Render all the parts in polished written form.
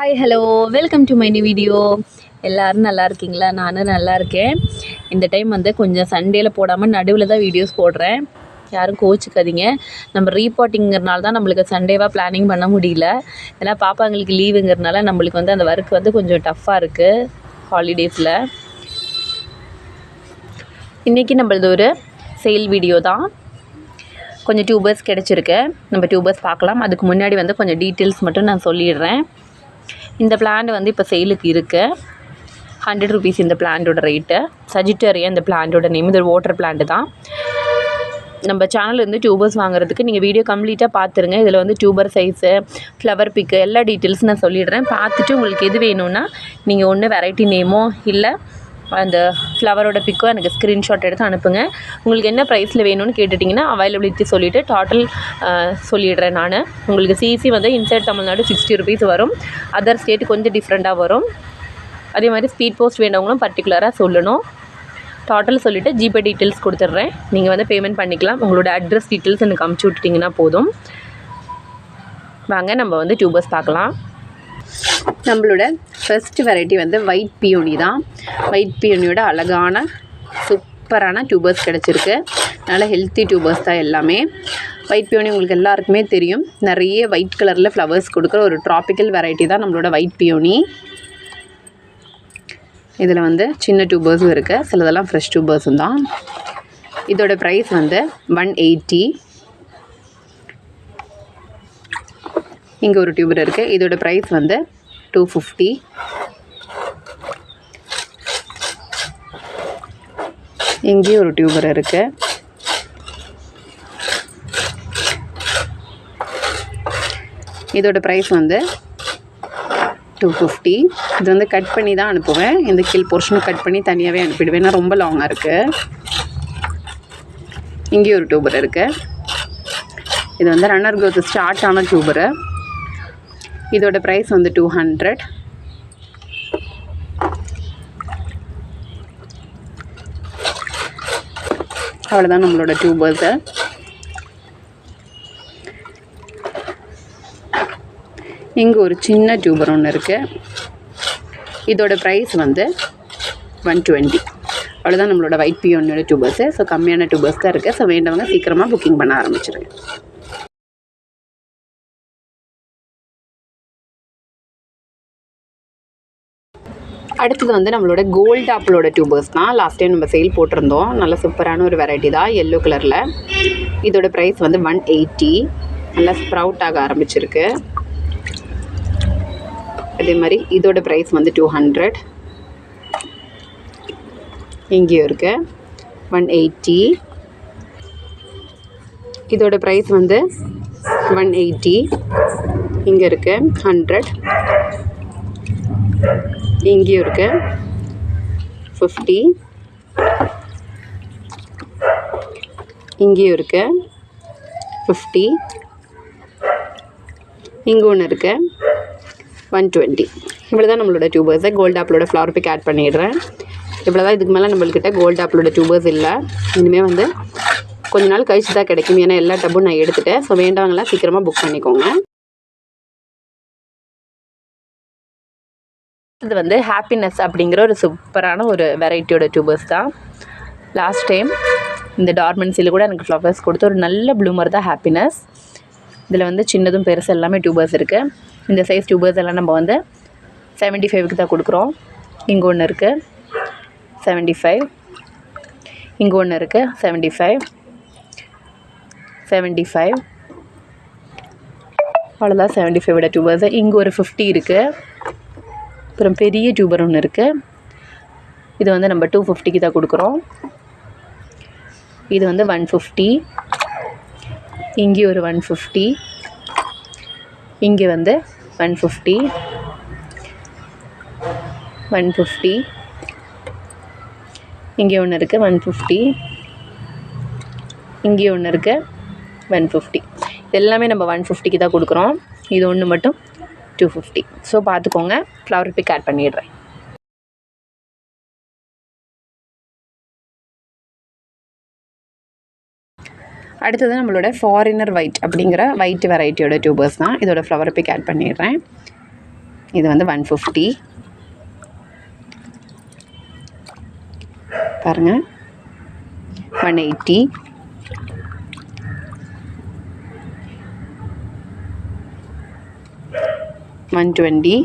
Hi hello welcome to my new video. எல்லோரும் நல்லா இருக்கீங்களா? நானும் நல்லா இருக்கேன். இந்த டைம் கொஞ்சம் சண்டேல போடாமல் நடுவில் தான் வீடியோஸ் போடுறேன். யாரும் கோச்சிக்காதீங்க. நம்ம ரீபார்ட்டிங்கிறனால தான் நம்மளுக்கு சண்டேவாக பிளானிங் பண்ண முடியல. ஏன்னா பாப்பாங்களுக்கு லீவுங்கிறனால நம்மளுக்கு அந்த ஒர்க் கொஞ்சம் டஃப்பாக இருக்குது ஹாலிடேஸில். இன்றைக்கி நம்மளது ஒரு சேல் வீடியோ தான். கொஞ்சம் டியூபர்ஸ் கிடச்சிருக்கு. நம்ம டியூபர்ஸ் பார்க்கலாம். அதுக்கு முன்னாடி கொஞ்சம் டீட்டெயில்ஸ் மட்டும் நான் சொல்லிடுறேன். இந்த பிளான்ட் இப்போ சேலுக்கு இருக்குது. 100 rupees இந்த பிளான்ட்டோட ரேட்டு. சஜிட்டேரியா இந்த பிளான்ட்டோட நேம். இது ஒரு வாட்டர் பிளான்ட் தான். நம்ம சேனல்லேருந்து டியூபர்ஸ் வாங்குறதுக்கு நீங்கள் வீடியோ கம்ப்ளீட்டாக பார்த்துருங்க. இதில் டியூபர் சைஸு, ஃப்ளவர் பிக்கு எல்லா டீட்டெயில்ஸும் நான் சொல்லிடுறேன். பார்த்துட்டு உங்களுக்கு எது வேணும்னா நீங்கள் ஒன்று வெரைட்டி நேமோ இல்லை அந்த ஃப்ளவரோட பிக்கோ எனக்கு ஸ்க்ரீன்ஷாட் எடுத்து அனுப்புங்க. உங்களுக்கு என்ன ப்ரைஸில் வேணும்னு கேட்டுட்டிங்கன்னா அவைலபிலிட்டி சொல்லிவிட்டு டோட்டல் சொல்லிடுறேன் நான். உங்களுக்கு சிசி இன்சைட் தமிழ்நாடு 60 rupees வரும். அதர் ஸ்டேட்டு கொஞ்சம் டிஃப்ரெண்ட்டாக வரும். அதே மாதிரி ஸ்பீட் போஸ்ட் வேண்டவங்களும் பர்டிகுலராக சொல்லணும். டோட்டல் சொல்லிவிட்டு ஜிபே டீட்டெயில்ஸ் கொடுத்துட்றேன். நீங்கள் பேமெண்ட் பண்ணிக்கலாம். உங்களோட அட்ரஸ் டீட்டெயில்ஸ் எனக்கு அமுச்சு விட்டுட்டிங்கன்னா போதும். வாங்க நம்ம டியூபர்ஸ் பார்க்கலாம். நம்மளோட ஃபஸ்ட்டு வெரைட்டி ஒயிட் பியோனி தான். ஒயிட் பியோனியோட அழகான சூப்பரான டியூபர்ஸ் கிடச்சிருக்கு. நல்ல ஹெல்த்தி டியூபர்ஸ் தான் எல்லாமே. ஒயிட் பியோனி உங்களுக்கு எல்லாருக்குமே தெரியும். நிறைய ஒயிட் கலரில் ஃப்ளவர்ஸ் கொடுக்குற ஒரு ட்ராபிக்கல் வெரைட்டி தான் நம்மளோட ஒயிட் பியோனி. இதில் சின்ன டியூபர்ஸும் இருக்குது, சிலதெல்லாம் ஃப்ரெஷ் டியூபர்ஸும் தான். இதோட ப்ரைஸ் 180. இங்கே ஒரு டியூபர் இருக்குது. இதோட ப்ரைஸ் 250. இங்கேயும் ஒரு டியூபர் இருக்குது. இதோட ப்ரைஸ் 250. இது கட் பண்ணி தான் அனுப்புவேன். இந்த கீழ் போர்ஷனும் கட் பண்ணி தனியாகவே அனுப்பிடுவேன். ஏன்னா ரொம்ப லாங்காக இருக்குது. இங்கேயும் ஒரு டியூபர் இருக்குது. இது ரன்னர் க்ரோத் ஸ்டார்ட் ஆன டியூபரு. இதோட ப்ரைஸ் 200. அவ்வளோதான் நம்மளோட டியூபர்ஸு. இங்கே ஒரு சின்ன டியூபர் ஒன்று இருக்குது. இதோட ப்ரைஸ் 120. அவ்வளோதான் நம்மளோட ஒயிட் பியோனியோட டியூபர்ஸு. ஸோ கம்மியான டியூபர்ஸ் தான் இருக்குது. ஸோ வேண்டவங்க சீக்கிரமாக புக்கிங் பண்ண ஆரம்பிச்சிருங்க. அடுத்தது நம்மளோட கோல்ட் ஆப்பிளோட டியூபர்ஸ் தான். லாஸ்ட் டைம் நம்ம சேல் போட்டிருந்தோம். நல்ல சூப்பரான ஒரு வெரைட்டி தான், எல்லோ கலரில். இதோட ப்ரைஸ் 180. நல்லா ஸ்ப்ரவுட் ஆக ஆரம்பிச்சிருக்கு. அதே மாதிரி இதோட ப்ரைஸ் 200. இங்கேயும் இருக்கு 180. இதோட ப்ரைஸ் 180. இங்கே இருக்கு 100. இங்கேயும் இருக்கு 50. இங்கேயும் இருக்கு 50. இங்கே ஒன்று இருக்கு 120. இவ்வளோ தான் நம்மளோட டியூபர்ஸை. கோல்ட் ஆப்பிளோட ஃப்ளவர் பிக் ஆட் பண்ணிடுறேன். இவ்வளோ தான். இதுக்கு மேலே நம்மள்கிட்ட கோல்ட் ஆப்பிளோட டியூபர்ஸ் இல்லை. இனிமேல் கொஞ்ச நாள் கழிச்சு தான் கிடைக்கும். ஏன்னா எல்லா டப்பும் நான் எடுத்துட்டேன். ஸோ வேண்டவங்களாம் சீக்கிரமாக புக் பண்ணிக்கோங்க. இது ஹாப்பினஸ் அப்படிங்கிற ஒரு சூப்பரான ஒரு வெரைட்டியோட டியூபர்ஸ் தான். லாஸ்ட் டைம் இந்த டார்மென்சியில் கூட எனக்கு ஃப்ளவர்ஸ் கொடுத்து ஒரு நல்ல ப்ளூமர் தான் ஹாப்பினஸ். இதில் சின்னதும் பெருசு எல்லாமே டியூபர்ஸ் இருக்குது. இந்த சைஸ் டியூபர்ஸ் எல்லாம் நம்ம 75க்கு தான் கொடுக்குறோம். இங்கே ஒன்று இருக்குது 75. இங்கே ஒன்று இருக்குது 75. 75. அவ்வளோதான் 75ஓட டியூபர்ஸு. இங்கே ஒரு 50 இருக்குது. அப்புறம் பெரிய டியூபர் ஒன்று இருக்குது. இது நம்ம 250க்கு தான் கொடுக்குறோம். இது 150. இங்கே ஒரு 150. இங்கே 150. 150. இங்கே ஒன்று இருக்குது 150. இங்கே ஒன்று இருக்குது 150. எல்லாமே நம்ம 150க்கு தான் கொடுக்குறோம். இது ஒன்று மட்டும் 250. ஸோ பார்த்துக்கோங்க. ஃப்ளவர் பிக் ஆட் பண்ணிடுறேன். அடுத்தது நம்மளோட ஃபாரினர் ஒயிட் அப்படிங்கிற ஒயிட் வெரைட்டியோட டியூபர்ஸ் தான். இதோட ஃப்ளவர் பிக் ஆட் பண்ணிடுறேன். இது வந்து 150 பாருங்கள், 180, 120,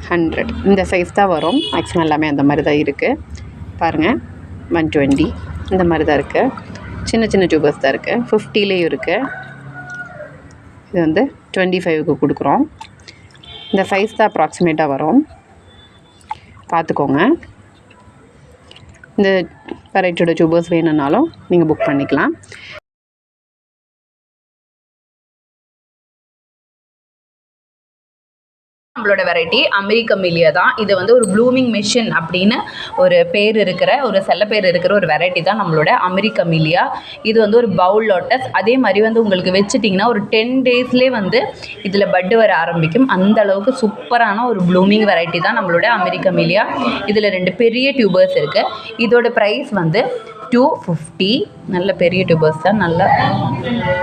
100. இந்த சைஸ் தான் வரும். மேக்ஸிமம் எல்லாமே அந்த மாதிரி தான் இருக்குது. பாருங்கள், 120 இந்த மாதிரி தான் இருக்குது. சின்ன சின்ன டியூபர்ஸ் தான் இருக்குது. 50லேயும் இருக்குது. இது வந்து 25க்கு கொடுக்குறோம். இந்த சைஸ் தான் அப்ராக்சிமேட்டாக வரும், பார்த்துக்கோங்க. இந்த வெரைட்டியோட டியூபர்ஸ் வேணும்னாலும் நீங்கள் புக் பண்ணிக்கலாம். நம்மளோட வெரைட்டி அமெரிக்க மில்லியா தான். இது வந்து ஒரு ப்ளூமிங் மிஷின் அப்படின்னு ஒரு பேர் இருக்கிற, ஒரு செல்ல பேர் இருக்கிற ஒரு வெரைட்டி தான் நம்மளோட அமெரிக்க மில்லியா. இது வந்து ஒரு பவுல் லோட்டஸ். அதே மாதிரி வந்து உங்களுக்கு வச்சுட்டிங்கன்னா ஒரு 10 டேஸ்லேயே வந்து இதில் பட்டு வர ஆரம்பிக்கும். அந்த அளவுக்கு சூப்பரான ஒரு ப்ளூமிங் வெரைட்டி தான் நம்மளோட அமெரிக்க மில்லியா. இதில் 2 பெரிய டியூபர்ஸ் இருக்குது. இதோட ப்ரைஸ் வந்து 250. நல்ல பெரிய டியூபர்ஸ் தான், நல்ல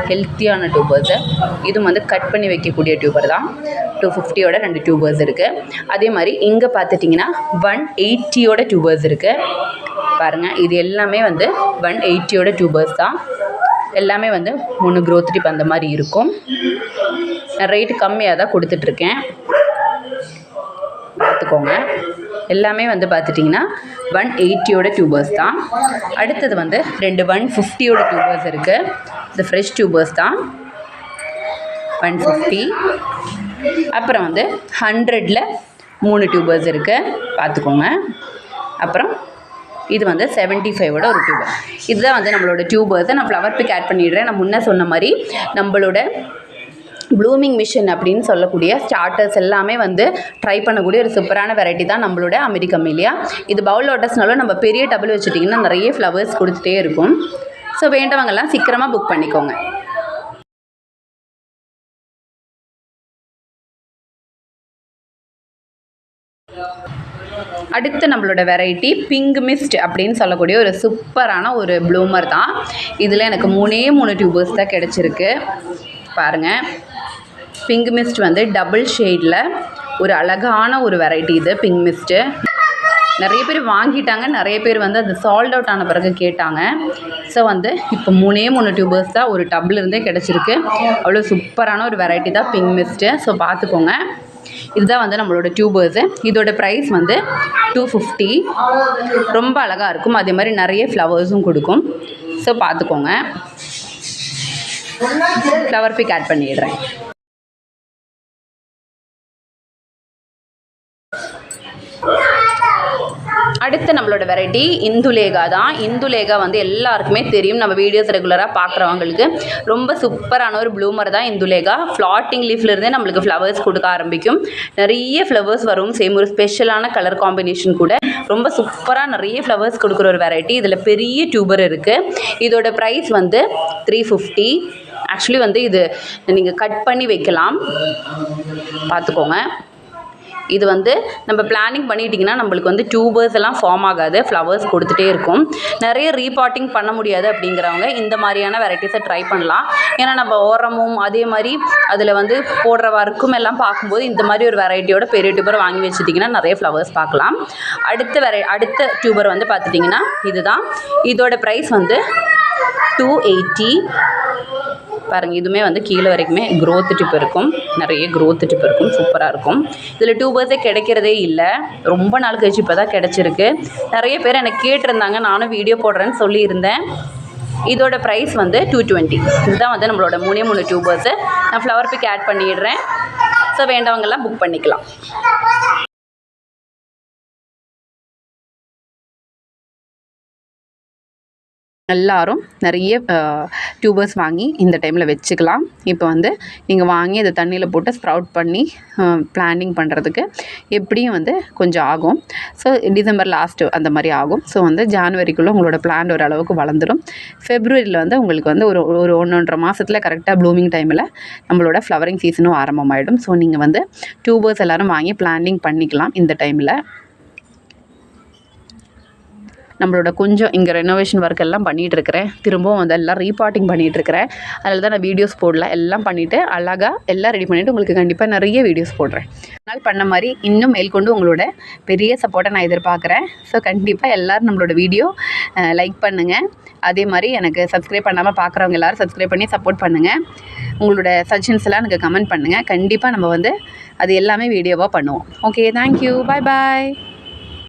ஹெல்த்தியான டியூபர்ஸு. இது வந்து கட் பண்ணி வைக்கக்கூடிய டியூபர் தான். 250யோட 2 டியூபர்ஸ் இருக்குது. அதே மாதிரி இங்கே பார்த்துட்டிங்கன்னா 180யோட டியூபர்ஸ் இருக்குது. பாருங்கள், இது எல்லாமே வந்து 180யோட டியூபர்ஸ் தான். எல்லாமே வந்து 3 க்ரோத் டிப் அந்த மாதிரி இருக்கும். நான் ரேட்டு கம்மியாக தான் கொடுத்துட்ருக்கேன், பார்த்துக்கோங்க. எல்லாமே வந்து பார்த்துட்டிங்கன்னா 180யோட டியூபர்ஸ் தான். அடுத்தது வந்து 2 150யோட டியூபர்ஸ் இருக்குது. இது ஃப்ரெஷ் டியூபர்ஸ் தான், 150. அப்புறம் வந்து 100ல் 3 டியூபர்ஸ் இருக்குது, பார்த்துக்கோங்க. அப்புறம் இது வந்து 75வோட ஒரு டியூபர். இதுதான் வந்து நம்மளோட டியூபர்ஸை நான் ஃப்ளவர் பிக் ஆட் பண்ணிடுறேன். நான் முன்னே சொன்ன மாதிரி நம்மளோட ப்ளூமிங் மிஷின் அப்படின்னு சொல்லக்கூடிய ஸ்டார்டர்ஸ் எல்லாமே வந்து ட்ரை பண்ணக்கூடிய ஒரு சூப்பரான வெரைட்டி தான் நம்மளோட அமெரிக்க மில்லியா. இது பவுல் லோட்டஸ்னாலும் நம்ம பெரிய டபுள் வச்சுட்டிங்கன்னா நிறைய ஃப்ளவர்ஸ் கொடுத்துட்டே இருக்கும். ஸோ வேண்டவங்கெல்லாம் சீக்கிரமாக புக் பண்ணிக்கோங்க. அடுத்து நம்மளோட வெரைட்டி பிங்க் மிஸ்ட் அப்படின்னு சொல்லக்கூடிய ஒரு சூப்பரான ஒரு ப்ளூமர் தான். இதில் எனக்கு 3 டியூபர்ஸ் தான் கிடச்சிருக்கு. பாருங்கள், பிங்க் மிஸ்ட் வந்து டபுள் ஷேடில் ஒரு அழகான ஒரு வெரைட்டி. இது பிங்க் மிஸ்ட்டு நிறைய பேர் வாங்கிட்டாங்க, நிறைய பேர் வந்து அது சால்ட் அவுட் ஆன பிறகு கேட்டாங்க. ஸோ வந்து இப்போ 3 டியூபர்ஸ் தான் ஒரு டப்லேருந்தே கிடச்சிருக்கு. அவ்வளோ சூப்பரான ஒரு வெரைட்டி தான் பிங்க் மிஸ்ட்டு. ஸோ பார்த்துக்கோங்க. இதுதான் வந்து நம்மளோட டியூபர்ஸு. இதோட ப்ரைஸ் வந்து 250. ரொம்ப அழகாக இருக்கும். அதே மாதிரி நிறைய ஃப்ளவர்ஸும் கொடுக்கும். ஸோ பார்த்துக்கோங்க. ஃப்ளவர் பிக் ஆட் பண்ணிடுறேன். அடுத்து நம்மளோட வெரைட்டி இந்துலேகா தான். இந்துலேகா வந்து எல்லாருக்குமே தெரியும், நம்ம வீடியோஸ் ரெகுலராக பார்க்குறவங்களுக்கு. ரொம்ப சூப்பரான ஒரு ப்ளூமர் தான் இந்துலேகா. ஃப்ளாட்டிங் லீஃப்லேருந்தே நம்மளுக்கு ஃப்ளவர்ஸ் கொடுக்க ஆரம்பிக்கும். நிறைய ஃப்ளவர்ஸ் வரும். சேம் ஒரு ஸ்பெஷலான கலர் காம்பினேஷன் கூட. ரொம்ப சூப்பராக நிறைய ஃப்ளவர்ஸ் கொடுக்குற ஒரு வெரைட்டி. இதில் பெரிய டியூபர் இருக்குது. இதோட ப்ரைஸ் வந்து 350. ஆக்சுவலி வந்து இது நீங்கள் கட் பண்ணி வைக்கலாம், பார்த்துக்கோங்க. இது வந்து நம்ம பிளானிங் பண்ணிட்டிங்கன்னா நம்மளுக்கு வந்து டியூபர்ஸ் எல்லாம் ஃபார்ம் ஆகாது, ஃப்ளவர்ஸ் கொடுத்துட்டே இருக்கும். நிறைய ரீபாட்டிங் பண்ண முடியாது அப்படிங்கிறவங்க இந்த மாதிரியான வெரைட்டிஸை ட்ரை பண்ணலாம். ஏன்னா நம்ம ஓரமும் அதே மாதிரி அதில் வந்து போடுற ஒர்க்கும் எல்லாம் பார்க்கும்போது இந்த மாதிரி ஒரு வெரைட்டியோட பெரிய டியூபர் வாங்கி வச்சுட்டிங்கன்னா நிறைய ஃப்ளவர்ஸ் பார்க்கலாம். அடுத்த டியூபர் வந்து பார்த்துட்டிங்கன்னா இதுதான். இதோட ப்ரைஸ் வந்து 280. பாருங்கள், இதுவுமே வந்து கீழே வரைக்குமே க்ரோத் டிப் இருக்கும். நிறைய க்ரோத் டிப் இருக்கும். சூப்பராக இருக்கும். இதில் டியூபர்ஸே கிடைக்கிறதே இல்லை. ரொம்ப நாள் கழிச்சு இப்போ தான் கிடச்சிருக்கு. நிறைய பேர் எனக்கு கேட்டிருந்தாங்க, நானும் வீடியோ போடுறேன்னு சொல்லியிருந்தேன். இதோட ப்ரைஸ் வந்து 220. இதுதான் வந்து நம்மளோட 3 டியூபர்ஸு. நான் ஃப்ளவர் பிக் ஆட் பண்ணிடுறேன். ஸோ வேண்டவங்கெல்லாம் புக் பண்ணிக்கலாம். எல்லோரும் நிறைய டியூபர்ஸ் வாங்கி இந்த டைமில் வச்சுக்கலாம். இப்போ வந்து நீங்கள் வாங்கி அதை தண்ணியில் போட்டு ஸ்ப்ரவுட் பண்ணி பிளான்டிங் பண்ணுறதுக்கு எப்படியும் வந்து கொஞ்சம் ஆகும். ஸோ டிசம்பர் லாஸ்ட்டு அந்த மாதிரி ஆகும். ஸோ வந்து ஜான்வரிக்குள்ளே உங்களோட பிளான்ட் ஒரு அளவுக்கு வளர்ந்துடும். ஃபெப்ரவரியில் வந்து உங்களுக்கு வந்து ஒரு 1.5 மாதத்தில் கரெக்டாக ப்ளூமிங் டைமில் நம்மளோட ஃப்ளவரிங் சீசனும் ஆரம்பமாயிடும். ஸோ நீங்கள் வந்து டியூபர்ஸ் எல்லோரும் வாங்கி பிளான்டிங் பண்ணிக்கலாம் இந்த டைமில். நம்மளோட கொஞ்சம் இங்கே ரெனோவேஷன் ஒர்க் எல்லாம் பண்ணிகிட்ருக்கிறேன். திரும்பவும் அதெல்லாம் ரீபாட்டிங் பண்ணிகிட்ருக்கிறேன். அதில் தான் நான் வீடியோஸ் போடல. எல்லாம் பண்ணிவிட்டு அழகாக எல்லாம் ரெடி பண்ணிவிட்டு உங்களுக்கு கண்டிப்பாக நிறைய வீடியோஸ் போடுறேன். நாள் பண்ண மாதிரி இன்னும் மேற்கொண்டு உங்களோட பெரிய சப்போர்ட்டை நான் எதிர்பார்க்குறேன். ஸோ கண்டிப்பாக எல்லோரும் நம்மளோட வீடியோ லைக் பண்ணுங்கள். அதே மாதிரி எனக்கு சப்ஸ்கிரைப் பண்ணாமல் பார்க்குறவங்க எல்லோரும் சப்ஸ்கிரைப் பண்ணி சப்போர்ட் பண்ணுங்கள். உங்களோட சஜஷன்ஸ் எல்லாம் எனக்கு கமெண்ட் பண்ணுங்கள். கண்டிப்பாக நம்ம வந்து அது எல்லாமே வீடியோவாக பண்ணுவோம். ஓகே, தேங்க்யூ, பாய் பாய்.